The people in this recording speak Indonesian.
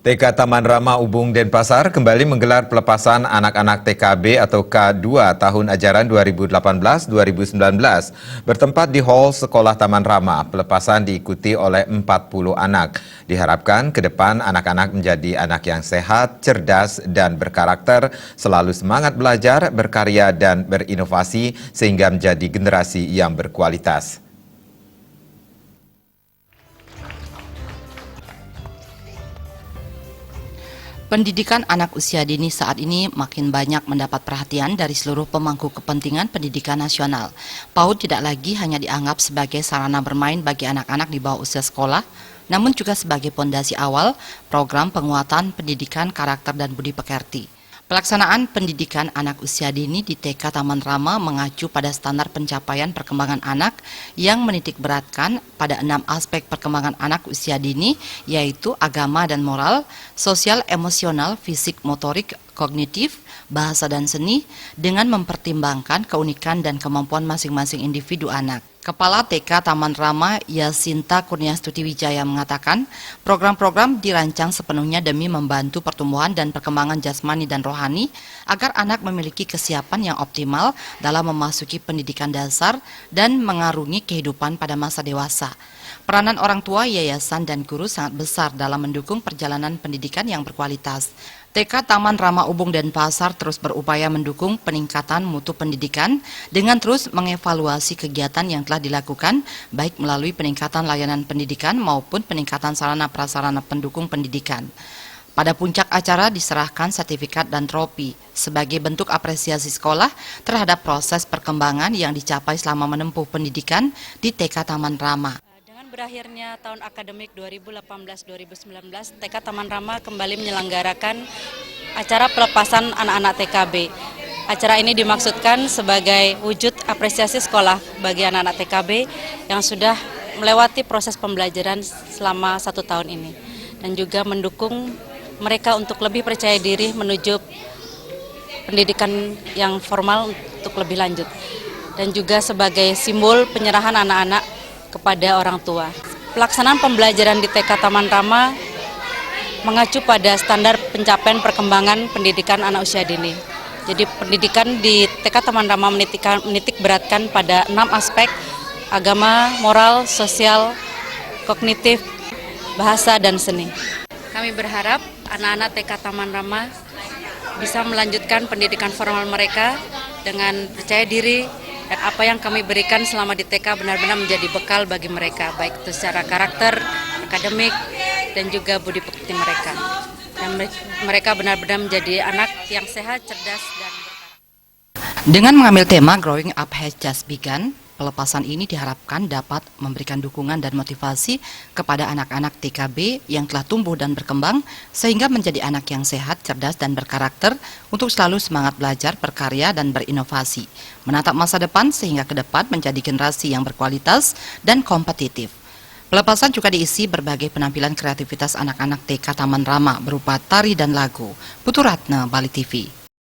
TK Taman Rama Ubung Denpasar kembali menggelar pelepasan anak-anak TKB atau K2 tahun ajaran 2018-2019. Bertempat di Hall Sekolah Taman Rama, pelepasan diikuti oleh 40 anak. Diharapkan ke depan anak-anak menjadi anak yang sehat, cerdas, dan berkarakter, selalu semangat belajar, berkarya, dan berinovasi sehingga menjadi generasi yang berkualitas. Pendidikan anak usia dini saat ini makin banyak mendapat perhatian dari seluruh pemangku kepentingan pendidikan nasional. PAUD tidak lagi hanya dianggap sebagai sarana bermain bagi anak-anak di bawah usia sekolah, namun juga sebagai pondasi awal program penguatan pendidikan karakter dan budi pekerti. Pelaksanaan pendidikan anak usia dini di TK Taman Rama mengacu pada standar pencapaian perkembangan anak yang menitikberatkan pada 6 aspek perkembangan anak usia dini, yaitu agama dan moral, sosial, emosional, fisik, motorik, kognitif, bahasa dan seni, dengan mempertimbangkan keunikan dan kemampuan masing-masing individu anak. Kepala TK Taman Rama Yasinta Kurniastuti Wijaya mengatakan, program-program dirancang sepenuhnya demi membantu pertumbuhan dan perkembangan jasmani dan rohani agar anak memiliki kesiapan yang optimal dalam memasuki pendidikan dasar dan mengarungi kehidupan pada masa dewasa. Peranan orang tua, yayasan, dan guru sangat besar dalam mendukung perjalanan pendidikan yang berkualitas. TK Taman Rama Ubung Denpasar terus berupaya mendukung peningkatan mutu pendidikan dengan terus mengevaluasi kegiatan yang telah dilakukan, baik melalui peningkatan layanan pendidikan maupun peningkatan sarana prasarana pendukung pendidikan. Pada puncak acara diserahkan sertifikat dan trofi sebagai bentuk apresiasi sekolah terhadap proses perkembangan yang dicapai selama menempuh pendidikan di TK Taman Rama. Berakhirnya tahun akademik 2018-2019, TK Taman Rama kembali menyelenggarakan acara pelepasan anak-anak TKB. Acara ini dimaksudkan sebagai wujud apresiasi sekolah bagi anak-anak TKB yang sudah melewati proses pembelajaran selama 1 tahun ini. Dan juga mendukung mereka untuk lebih percaya diri menuju pendidikan yang formal untuk lebih lanjut. Dan juga sebagai simbol penyerahan anak-anak kepada orang tua. Pelaksanaan pembelajaran di TK Taman Rama mengacu pada standar pencapaian perkembangan pendidikan anak usia dini. Jadi pendidikan di TK Taman Rama menitik beratkan pada 6 aspek: agama, moral, sosial, kognitif, bahasa, dan seni. Kami berharap anak-anak TK Taman Rama bisa melanjutkan pendidikan formal mereka dengan percaya diri, dan apa yang kami berikan selama di TK benar-benar menjadi bekal bagi mereka, baik itu secara karakter, akademik, dan juga budi pekerti mereka. Dan mereka benar-benar menjadi anak yang sehat, cerdas, dan berkarakter. Dengan mengambil tema Growing Up Has Just Begun, pelepasan ini diharapkan dapat memberikan dukungan dan motivasi kepada anak-anak TKB yang telah tumbuh dan berkembang sehingga menjadi anak yang sehat, cerdas, dan berkarakter untuk selalu semangat belajar, berkarya, dan berinovasi, menatap masa depan sehingga ke depan menjadi generasi yang berkualitas dan kompetitif. Pelepasan juga diisi berbagai penampilan kreativitas anak-anak TK Taman Rama berupa tari dan lagu. Putu Ratna, Bali TV.